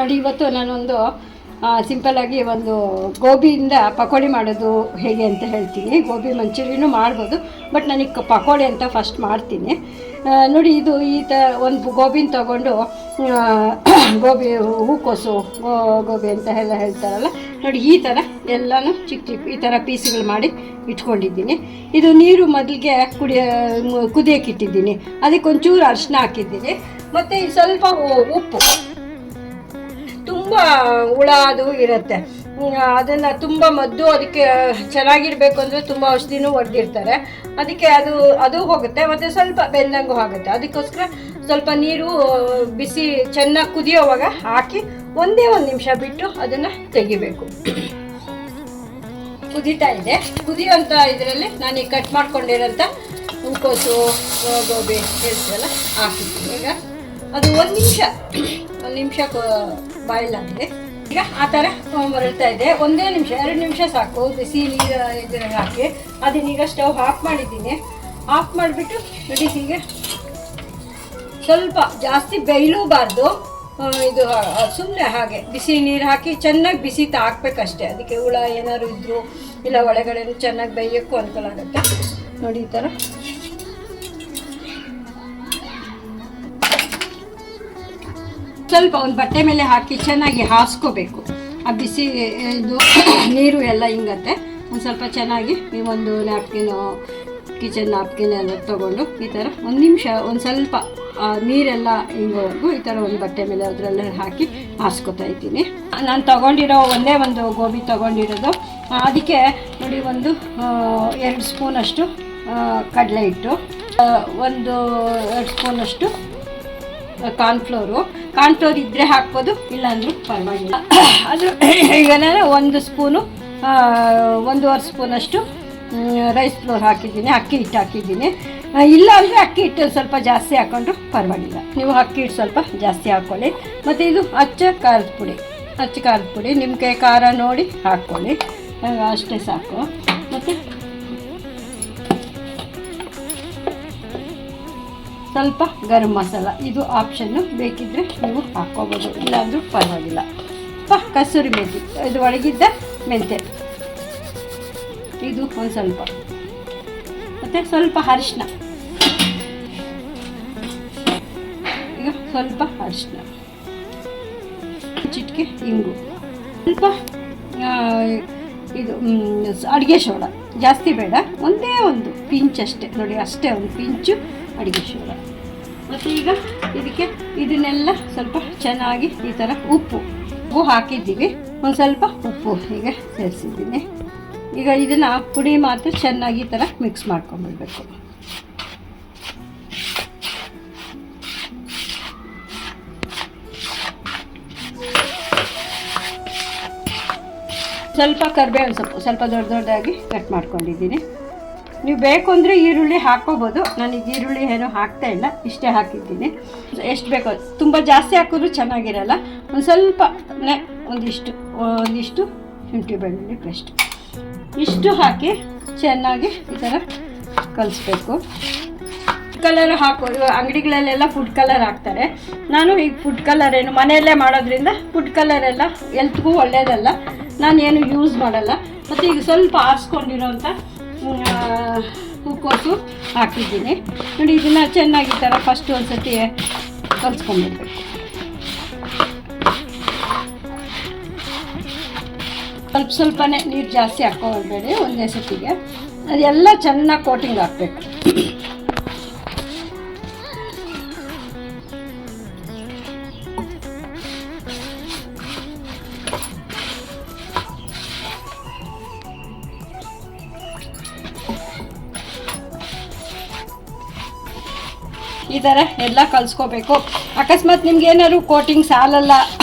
ನೋಡಿ ಇವತ್ತು ನಾನೊಂದು ಸಿಂಪಲ್ಲಾಗಿ ಒಂದು ಗೋಬಿಯಿಂದ ಪಕೋಡಿ ಮಾಡೋದು ಹೇಗೆ ಅಂತ ಹೇಳ್ತೀನಿ. ಗೋಬಿ ಮಂಚೂರಿಯೂ ಮಾಡ್ಬೋದು, ಬಟ್ ನನಗೆ ಪಕೋಡಿ ಅಂತ ಫಸ್ಟ್ ಮಾಡ್ತೀನಿ. ನೋಡಿ ಇದು ಈ ಒಂದು ಗೋಬಿನ ತೊಗೊಂಡು ಗೋಬಿ ಹೂಕೋಸು ಗೋಬಿ ಅಂತ ಎಲ್ಲ ಹೇಳ್ತಾರಲ್ಲ, ನೋಡಿ ಈ ಥರ ಎಲ್ಲನೂ ಚಿಕ್ಕ ಚಿಕ್ಕ ಈ ಥರ ಪೀಸ್ಗಳು ಮಾಡಿ ಇಟ್ಕೊಂಡಿದ್ದೀನಿ. ಇದು ನೀರು ಮೊದಲಿಗೆ ಕುದಿಯೋಕೆ ಇಟ್ಟಿದ್ದೀನಿ, ಅದಕ್ಕೆ ಒಂಚೂರು ಅರಿಶಿನ ಹಾಕಿದ್ದೀನಿ, ಮತ್ತು ಸ್ವಲ್ಪ ಉಪ್ಪು. ತುಂಬ ಹುಳ ಅದು ಇರುತ್ತೆ, ಅದನ್ನು ತುಂಬ ಮದ್ದು ಅದಕ್ಕೆ ಚೆನ್ನಾಗಿರಬೇಕು ಅಂದರೆ ತುಂಬ ಔಷಧಿನೂ ಹೊಡೆದಿರ್ತಾರೆ, ಅದಕ್ಕೆ ಅದು ಹೋಗುತ್ತೆ, ಮತ್ತು ಸ್ವಲ್ಪ ಬೆಂದಂಗೂ ಆಗುತ್ತೆ. ಅದಕ್ಕೋಸ್ಕರ ಸ್ವಲ್ಪ ನೀರು ಬಿಸಿ ಚೆನ್ನಾಗಿ ಕುದಿಯೋವಾಗ ಹಾಕಿ ಒಂದೇ ಒಂದು ನಿಮಿಷ ಬಿಟ್ಟು ಅದನ್ನು ತೆಗಿಬೇಕು. ಕುದೀತಾ ಇದೆ, ಕುದಿಯೋಂಥ ಇದರಲ್ಲಿ ನಾನು ಈಗ ಕಟ್ ಮಾಡ್ಕೊಂಡಿರೋಂಥ ಹೂಕೋಸು ಗೋಬಿ ಹೇಳ್ತೀವಲ್ಲ ಹಾಕಿದ್ದೀನಿ. ಈಗ ಅದು ಒಂದು ನಿಮಿಷ ಬಾಯ್ಲ್ ಆಗಿದೆ. ಈಗ ಆ ಥರ ಬರುತ್ತಾ ಇದೆ. ಒಂದೇ ನಿಮಿಷ 2 ನಿಮಿಷ ಸಾಕು ಬಿಸಿ ನೀರು ಇದ್ರಲ್ಲಿ ಹಾಕಿ. ಅದನ್ನೀಗ ಸ್ಟವ್ ಆಫ್ ಮಾಡಿದ್ದೀನಿ. ಆಫ್ ಮಾಡಿಬಿಟ್ಟು ನೋಡಿ ಹೀಗೆ ಸ್ವಲ್ಪ ಜಾಸ್ತಿ ಬೇಯಲೂಬಾರ್ದು, ಇದು ಸುಮ್ಮನೆ ಹಾಗೆ ಬಿಸಿ ನೀರು ಹಾಕಿ ಚೆನ್ನಾಗಿ ಬಿಸಿ ಹಾಕ್ಬೇಕಷ್ಟೇ. ಅದಕ್ಕೆ ಹುಳ ಏನಾದ್ರು ಇದ್ದರೂ ಇಲ್ಲ ಒಳಗಡೆ ಚೆನ್ನಾಗಿ ಬೇಯೋಕ್ಕೂ ಅನುಕೂಲ ಆಗುತ್ತೆ. ನೋಡಿ ಈ ಥರ ಸ್ವಲ್ಪ ಒಂದು ಬಟ್ಟೆ ಮೇಲೆ ಹಾಕಿ ಚೆನ್ನಾಗಿ ಹಾಸ್ಕೋಬೇಕು. ಆ ಬಿಸಿ ಇದು ನೀರು ಎಲ್ಲ ಹಿಂಗತ್ತೆ. ಒಂದು ಸ್ವಲ್ಪ ಚೆನ್ನಾಗಿ ಒಂದು ನ್ಯಾಪ್ಕಿನು ಕಿಚನ್ ನ್ಯಾಪ್ಕಿನ್ ಎಲ್ಲ ತೊಗೊಂಡು ಈ ಥರ ಒಂದು ನಿಮಿಷ ಒಂದು ಸ್ವಲ್ಪ ನೀರೆಲ್ಲ ಹಿಂಗೋವರೆಗೂ ಈ ಥರ ಒಂದು ಬಟ್ಟೆ ಮೇಲೆ ಅದರಲ್ಲೇ ಹಾಕಿ ಹಾಸ್ಕೊತಾ ಇದ್ದೀನಿ. ನಾನು ತೊಗೊಂಡಿರೋ ಒಂದೇ ಒಂದು ಗೋಬಿ ತೊಗೊಂಡಿರೋದು. ಅದಕ್ಕೆ ನೋಡಿ ಒಂದು 2 ಸ್ಪೂನಷ್ಟು ಕಡಲೆ ಹಿಟ್ಟು, ಒಂದು 2 ಸ್ಪೂನಷ್ಟು ಕಾರ್ನ್ಫ್ಲೋರ್ ಇದ್ದರೆ ಹಾಕ್ಬೋದು, ಇಲ್ಲಾಂದ್ರೂ ಪರವಾಗಿಲ್ಲ. ಅದು ಈಗ ನಾನು 1 ಸ್ಪೂನು 1.5 ಸ್ಪೂನಷ್ಟು ರೈಸ್ ಫ್ಲೋರ್ ಹಾಕಿದ್ದೀನಿ, ಅಕ್ಕಿ ಹಿಟ್ಟು ಹಾಕಿದ್ದೀನಿ. ಇಲ್ಲ ಅಂದರೆ ಅಕ್ಕಿ ಹಿಟ್ಟು ಸ್ವಲ್ಪ ಜಾಸ್ತಿ ಹಾಕ್ಕೊಂಡ್ರು ಪರವಾಗಿಲ್ಲ. ನೀವು ಅಕ್ಕಿ ಹಿಟ್ಟು ಸ್ವಲ್ಪ ಜಾಸ್ತಿ ಹಾಕ್ಕೊಳ್ಳಿ. ಮತ್ತು ಇದು ಅಚ್ಚ ಖಾರದ ಪುಡಿ ನಿಮ್ಮ ಕೈ ಖಾರ ನೋಡಿ ಹಾಕ್ಕೊಳ್ಳಿ, ಅಷ್ಟೇ ಸಾಕು. ಮತ್ತು ಸ್ವಲ್ಪ ಗರಂ ಮಸಾಲ, ಇದು ಆಪ್ಷನ್ನು, ಬೇಕಿದ್ದರೆ ನೀವು ಹಾಕ್ಕೋಬೋದು, ಇಲ್ಲಾಂದ್ರೂ ಪರವಾಗಿಲ್ಲ. ಕಸೂರಿ ಮೆಥಿ, ಇದು ಒಳಗಿದ್ದ ಮೆಂತ್ಯ, ಇದು ಒಂದು ಸ್ವಲ್ಪ, ಮತ್ತು ಸ್ವಲ್ಪ ಅರಿಶಿನ, ಈಗ ಸ್ವಲ್ಪ ಅರಿಶಿನ, ಚಿಟಿಕೆ ಇಂಗು, ಸ್ವಲ್ಪ ಇದು ಅಡುಗೆ ಸೋಡಾ, ಜಾಸ್ತಿ ಬೇಡ, ಒಂದೇ ಒಂದು ಪಿಂಚ್ ಅಷ್ಟೇ, ನೋಡಿ ಅಷ್ಟೇ ಒಂದು ಪಿಂಚು ಅಡುಗೆ ಸೋಡಾ. ಮತ್ತು ಈಗ ಇದಕ್ಕೆ ಇದನ್ನೆಲ್ಲ ಸ್ವಲ್ಪ ಚೆನ್ನಾಗಿ ಈ ಥರ ಉಪ್ಪು ಹಾಕಿದ್ದೀವಿ, ಒಂದು ಸ್ವಲ್ಪ ಉಪ್ಪು ಹೀಗೆ ಸೇರಿಸಿದ್ದೀನಿ. ಈಗ ಇದನ್ನು ಪುಡಿ ಮಾತ್ರ ಚೆನ್ನಾಗಿ ಈ ಥರ ಮಿಕ್ಸ್ ಮಾಡ್ಕೊಂಡ್ಬಿಡ್ಬೇಕು. ಸ್ವಲ್ಪ ಕರಿಬೇವಿನ ಸೊಪ್ಪು ಸ್ವಲ್ಪ ದೊಡ್ಡದಾಗಿ ಕಟ್ ಮಾಡ್ಕೊಂಡಿದ್ದೀನಿ. ನೀವು ಬೇಕು ಅಂದರೆ ಈರುಳ್ಳಿ ಹಾಕ್ಕೋಬೋದು, ನನಗೆ ಈರುಳ್ಳಿ ಏನೂ ಹಾಕ್ತಾಯಿಲ್ಲ, ಇಷ್ಟೇ ಹಾಕಿದ್ದೀನಿ. ಎಷ್ಟು ಬೇಕೋ, ತುಂಬ ಜಾಸ್ತಿ ಹಾಕಿದ್ರೂ ಚೆನ್ನಾಗಿರಲ್ಲ. ಒಂದು ಸ್ವಲ್ಪ ಒಂದಿಷ್ಟು ಶುಂಠಿ ಬೆಳ್ಳುಳ್ಳಿ ಪೇಸ್ಟ್, ಇಷ್ಟು ಹಾಕಿ ಚೆನ್ನಾಗಿ ಈ ಥರ ಕಲಿಸ್ಬೇಕು. ಕಲರ್ ಹಾಕೋದು ಅಂಗಡಿಗಳಲ್ಲೆಲ್ಲ ಫುಡ್ ಕಲರ್ ಹಾಕ್ತಾರೆ, ನಾನು ಈಗ ಫುಡ್ ಕಲರ್ ಏನು ಮನೆಯಲ್ಲೇ ಮಾಡೋದ್ರಿಂದ ಫುಡ್ ಕಲರ್ ಎಲ್ಲ ಎಲ್ತ್ಗೂ ಒಳ್ಳೆಯದಲ್ಲ, ನಾನು ಏನು ಯೂಸ್ ಮಾಡಲ್ಲ. ಮತ್ತು ಈಗ ಸ್ವಲ್ಪ ಆರಿಸ್ಕೊಂಡಿರೋಂಥ ಹೂಕೋಸು ಹಾಕಿದ್ದೀನಿ. ನೋಡಿ ಇದನ್ನು ಚೆನ್ನಾಗಿ ಈ ಥರ ಫಸ್ಟ್ ಒಂದು ಸತಿ ಕಲಿಸ್ಕೊಂಡ್ಬಿಡ್ಬೇಕು. ಸ್ವಲ್ಪನೇ ನೀರು ಜಾಸ್ತಿ ಹಾಕ್ಕೊಳ್ಬೇಡಿ ಒಂದೇ ಸತಿಗೆ, ಅದೆಲ್ಲ ಚೆನ್ನಾಗಿ ಕೋಟಿಂಗ್ ಹಾಕಬೇಕು. ಈ ಥರ ಎಲ್ಲ ಕಲಿಸ್ಕೋಬೇಕು. ಅಕಸ್ಮಾತ್ ನಿಮ್ಗೆ ಏನಾದ್ರು ಕೋಟಿಂಗ್ ಸಾಲಲ್ಲ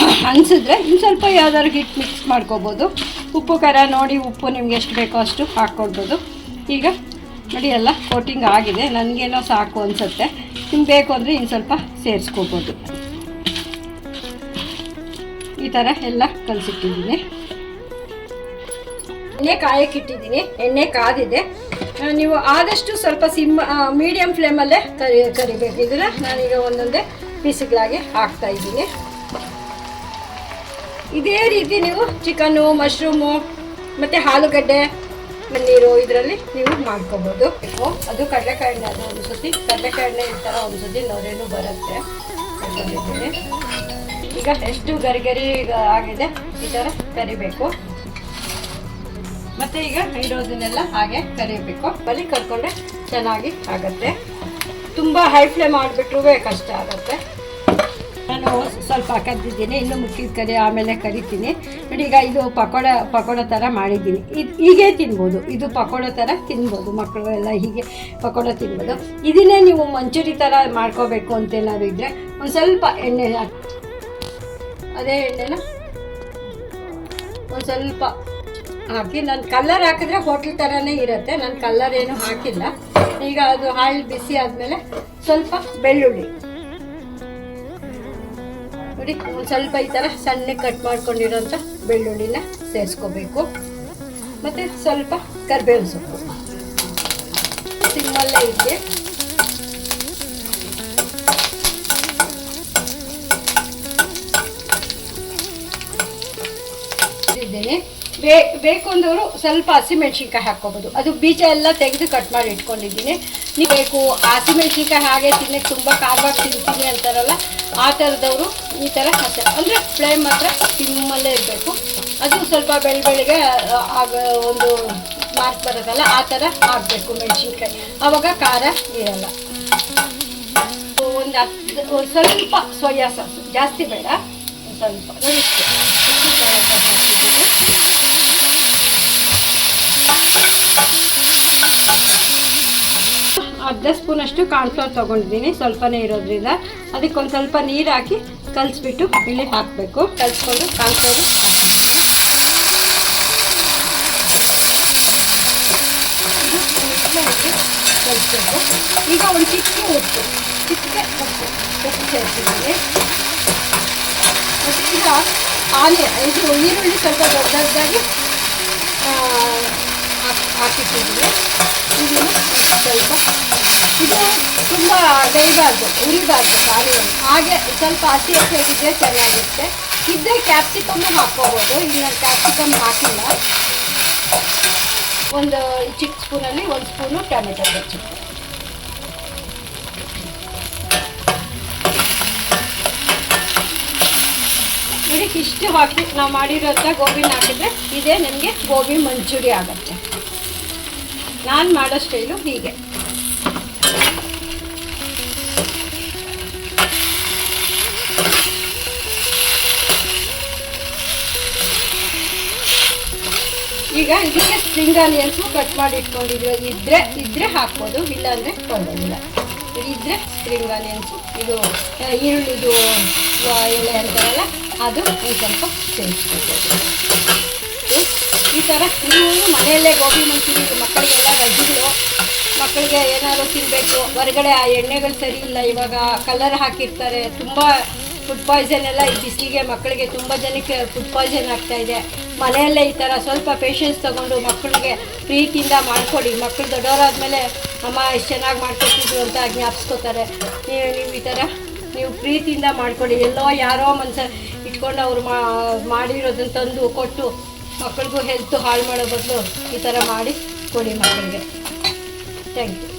ಅನಿಸಿದ್ರೆ ಇನ್ನು ಸ್ವಲ್ಪ ಯಾವ್ದಾದ್ರು ಹಿಟ್ಟು ಮಿಕ್ಸ್ ಮಾಡ್ಕೋಬೋದು. ಉಪ್ಪು ಖಾರ ನೋಡಿ, ಉಪ್ಪು ನಿಮ್ಗೆ ಎಷ್ಟು ಬೇಕೋ ಅಷ್ಟು ಹಾಕ್ಕೊಳ್ಬೋದು. ಈಗ ನೋಡಿ ಎಲ್ಲ ಕೋಟಿಂಗ್ ಆಗಿದೆ, ನನಗೇನೋ ಸಾಕು ಅನಿಸುತ್ತೆ, ನಿಮ್ಗೆ ಬೇಕು ಅಂದರೆ ಇನ್ನು ಸ್ವಲ್ಪ ಸೇರಿಸ್ಕೋಬೋದು. ಈ ಥರ ಎಲ್ಲ ಕಲಿಸಿಟ್ಟಿದ್ದೀನಿ. ಎಣ್ಣೆ ಕಾಯಕ್ಕಿಟ್ಟಿದ್ದೀನಿ, ಎಣ್ಣೆ ಕಾದಿದೆ. ನೀವು ಆದಷ್ಟು ಸ್ವಲ್ಪ ಮೀಡಿಯಮ್ ಫ್ಲೇಮಲ್ಲೇ ಕರಿಬೇಕು. ಇದನ್ನು ನಾನೀಗ ಒಂದೊಂದೇ ಪೀಸ್ಗಳಾಗಿ ಹಾಕ್ತಾಯಿದ್ದೀನಿ. ಇದೇ ರೀತಿ ನೀವು ಚಿಕನ್ನು, ಮಶ್ರೂಮು ಮತ್ತು ಆಲೂಗಡ್ಡೆ, ಪನ್ನೀರು ಇದರಲ್ಲಿ ನೀವು ಮಾಡ್ಕೋಬೋದು. ಅದು ಕಡಲೆಕಾಯಿ ಎಣ್ಣೆ, ಅದು ಒಂದು ಸತಿ ಕಡಲೆಕಾಯಿ ಎಣ್ಣೆ ಈ ಥರ ಒಂದು ಸತಿ ನೊರೆನೂ ಬರುತ್ತೆ. ಈಗ ಎಷ್ಟು ಗರಿ ಆಗಿದೆ ಈ ಥರ ಕರಿಬೇಕು. ಮತ್ತು ಈಗ ಇರೋದನ್ನೆಲ್ಲ ಹಾಗೆ ಕರಿಬೇಕು. ಬಲಿ ಕರ್ಕೊಂಡ್ರೆ ಚೆನ್ನಾಗಿ ಆಗುತ್ತೆ. ತುಂಬ ಹೈ ಫ್ಲೇಮ್ ಮಾಡಿಬಿಟ್ರೂ ಕಷ್ಟ ಆಗುತ್ತೆ. ನಾನು ಸ್ವಲ್ಪ ಕದ್ದಿದ್ದೀನಿ, ಇನ್ನು ಮುಕ್ಕಿದ ಕರಿ ಆಮೇಲೆ ಕರಿತೀನಿ ನೋಡಿ. ಈಗ ಇದು ಪಕೋಡ ಥರ ಮಾಡಿದ್ದೀನಿ. ಹೀಗೆ ತಿನ್ಬೋದು, ಇದು ಪಕೋಡ ಥರ ತಿನ್ಬೋದು. ಮಕ್ಕಳು ಎಲ್ಲ ಹೀಗೆ ಪಕೋಡ ತಿನ್ಬೋದು. ಇದನ್ನೇ ನೀವು ಮಂಚೂರಿ ಥರ ಮಾಡ್ಕೋಬೇಕು ಅಂತೇನಾದ್ರು ಇದ್ದರೆ ಒಂದು ಸ್ವಲ್ಪ ಎಣ್ಣೆ ಹಾಕಿ, ಅದೇ ಎಣ್ಣೆನ ಒಂದು ಸ್ವಲ್ಪ ಹಾಕಿ, ನಾನು ಕಲ್ಲರ್ ಹಾಕಿದ್ರೆ ಹೋಟ್ಲ್ ಥರನೇ ಇರುತ್ತೆ. ನಾನು ಕಲ್ಲರ್ ಏನು ಹಾಕಿಲ್ಲ. ಈಗ ಅದು ಆಯಿಲ್ ಬಿಸಿ ಆದಮೇಲೆ ಸ್ವಲ್ಪ ಬೆಳ್ಳುಳ್ಳಿ ನೋಡಿ, ಒಂದು ಸ್ವಲ್ಪ ಈ ಥರ ಸಣ್ಣ ಕಟ್ ಮಾಡ್ಕೊಂಡಿರೋಂಥ ಬೆಳ್ಳುಳ್ಳಿನ ಸೇರಿಸ್ಕೋಬೇಕು. ಮತ್ತು ಸ್ವಲ್ಪ ಕರಿಬೇವಿನ ಸೊಪ್ಪು ಸಿಮ್ಮಲ್ಲೇ ಇದೆ. ಬೇಕು ಅಂದವರು ಸ್ವಲ್ಪ ಹಸಿಮೆಣ್ಸಿನ್ಕಾಯಿ ಹಾಕ್ಕೋಬೋದು. ಅದು ಬೀಜ ಎಲ್ಲ ತೆಗೆದು ಕಟ್ ಮಾಡಿ ಇಟ್ಕೊಂಡಿದ್ದೀನಿ. ನೀವು ಬೇಕು ಹಸಿಮೆಣ್ಸಿನ್ಕಾಯಿ ಹಾಗೆ ತಿನ್ನಕ್ಕೆ ತುಂಬ ಖಾರವಾಗಿ ತಿಂತೀನಿ ಅಂತಾರಲ್ಲ, ಆ ಥರದವರು ಈ ಥರ ಅಂದರೆ ಫ್ಲೇಮ್ ಮಾತ್ರ ಸಿಮ್ಮಲ್ಲೇ ಇರಬೇಕು. ಅದು ಸ್ವಲ್ಪ ಬೆಳಿಗ್ಗೆ ಆಗ ಒಂದು ಮಾರ್ಕ್ ಬರೋದಲ್ಲ, ಆ ಥರ ಹಾಕಬೇಕು ಮೆಣಸಿನ್ಕಾಯಿ. ಆವಾಗ ಖಾರ ಇರಲ್ಲ. ಒಂದು ಸ್ವಲ್ಪ ಸೋಯಾ ಸಾಸು, ಜಾಸ್ತಿ ಬೇಡ, ಸ್ವಲ್ಪ ನೋಡಿ ಸೋಯಾ ಸಾಸ್ ಹಾಕ್ತಿದ್ದೀನಿ. ಅರ್ಧ ಸ್ಪೂನಷ್ಟು ಕಾರ್ನ್ಫ್ಲವರ್ ತೊಗೊಂಡಿದ್ದೀನಿ, ಸ್ವಲ್ಪನೇ ಇರೋದ್ರಿಂದ. ಅದಕ್ಕೊಂದು ಸ್ವಲ್ಪ ನೀರು ಹಾಕಿ ಕಲಿಸ್ಬಿಟ್ಟು ಇಲ್ಲಿ ಹಾಕಬೇಕು. ಕಲಿಸ್ಕೊಂಡು ಕಾರ್ನ್ಫ್ಲವರು ಕಲಿಸ್ಬೇಕು. ಈಗ ಒಂದು ಚಿಕ್ಕ ಉಪ್ಪು ಸೇರಿಸಿದ್ದೀನಿ. ಮತ್ತು ಈಗ ಇದು ಈರುಳ್ಳಿ ಸ್ವಲ್ಪ ದೊಡ್ಡದಾಗಿ ಹಾಕಿಟ್ಟಿದ್ದೀನಿ. ಇದನ್ನು ಸ್ವಲ್ಪ ಇದು ತುಂಬ ಬೇಯಬಾರ್ದು, ಉರಿಬಾರ್ದು ಖಾಲಿಯನ್ನು. ಹಾಗೆ ಸ್ವಲ್ಪ ಹಸಿ ಹಸಿಯಾಗಿದ್ದರೆ ಚೆನ್ನಾಗಿರುತ್ತೆ. ಇದ್ದರೆ ಕ್ಯಾಪ್ಸಿಕಮ್ಮು ಹಾಕ್ಕೋಬೋದು. ಈಗ ನಾನು ಕ್ಯಾಪ್ಸಿಕಮ್ ಹಾಕಿಲ್ಲ. ಒಂದು ಚಿಕ್ಕ ಸ್ಪೂನಲ್ಲಿ ಒಂದು ಸ್ಪೂನು ಟೊಮೆಟೊ ಹೆಚ್ಚು. ನೋಡಿ, ಇಷ್ಟು ಹಾಕಿ ನಾವು ಮಾಡಿರೋಂಥ ಗೋಬಿನ ಹಾಕಿದ್ರೆ ಇದೇ ನನಗೆ ಗೋಬಿ ಮಂಚೂರಿ ಆಗುತ್ತೆ. ನಾನು ಮಾಡೋ ಸ್ಟೈಲು ಹೀಗೆ. ಈಗ ಇದಕ್ಕೆ ಸ್ಪ್ರಿಂಗ್ ಆನಿಯನ್ಸು ಕಟ್ ಮಾಡಿ ಇಟ್ಕೊಂಡಿದ್ದೀವಿ. ಇದ್ರೆ ಹಾಕ್ಬೋದು, ಇಲ್ಲಾಂದರೆ ಕೊಳ್ಳೋದಿಲ್ಲ. ಇದ್ರೆ ಸ್ಪ್ರಿಂಗ್ ಆನಿಯನ್ಸು, ಇದು ಈರುಳ್ಳಿದು ಎಲೆ ಅಂತಾರಲ್ಲ, ಅದು ಒಂದು ಸ್ವಲ್ಪ ಸೇರಿಸ್ಕೊಳ್ಬೋದು. ಈ ಥರ ನೀವು ಮನೆಯಲ್ಲೇ ಗೋಬಿ ಮಂಚೂರಿ, ಮಕ್ಕಳಿಗೆಲ್ಲ ರಜೆಗಳು, ಮಕ್ಕಳಿಗೆ ಏನಾದರೂ ತಿನ್ನಬೇಕು, ಹೊರಗಡೆ ಆ ಎಣ್ಣೆಗಳು ಸರಿ ಇಲ್ಲ, ಇವಾಗ ಕಲರ್ ಹಾಕಿರ್ತಾರೆ. ತುಂಬ ಫುಡ್ ಪಾಯ್ಸನ್ ಎಲ್ಲ ಈ ಬಿಸಿಲಿಗೆ ಮಕ್ಕಳಿಗೆ ತುಂಬ ಜನಕ್ಕೆ ಫುಡ್ ಪಾಯ್ಸನ್ ಆಗ್ತಾಯಿದೆ. ಮನೆಯಲ್ಲೇ ಈ ಥರ ಸ್ವಲ್ಪ ಪೇಷನ್ಸ್ ತೊಗೊಂಡು ಮಕ್ಕಳಿಗೆ ಪ್ರೀತಿಯಿಂದ ಮಾಡಿಕೊಡಿ. ಮಕ್ಕಳು ದೊಡ್ಡವರಾದಮೇಲೆ ಅಮ್ಮ ಎಷ್ಟು ಚೆನ್ನಾಗಿ ಮಾಡ್ಕೊತಿದ್ರು ಅಂತ ಜ್ಞಾಪಿಸ್ಕೋತಾರೆ. ನೀವು ಈ ಥರ ನೀವು ಪ್ರೀತಿಯಿಂದ ಮಾಡಿಕೊಡಿ. ಎಲ್ಲೋ ಯಾರೋ ಮನಸ್ಸು ಇಟ್ಕೊಂಡು ಅವರು ಮಾಡಿರೋದನ್ನು ತಂದು ಕೊಟ್ಟು ಮಕ್ಕಳಿಗೂ ಹೆಲ್ತ್ ಹಾಳು ಮಾಡೋ ಬದಲು ಈ ಥರ ಮಾಡಿ ಕೊಡಿ ಮಕ್ಕಳಿಗೆ. Thank you.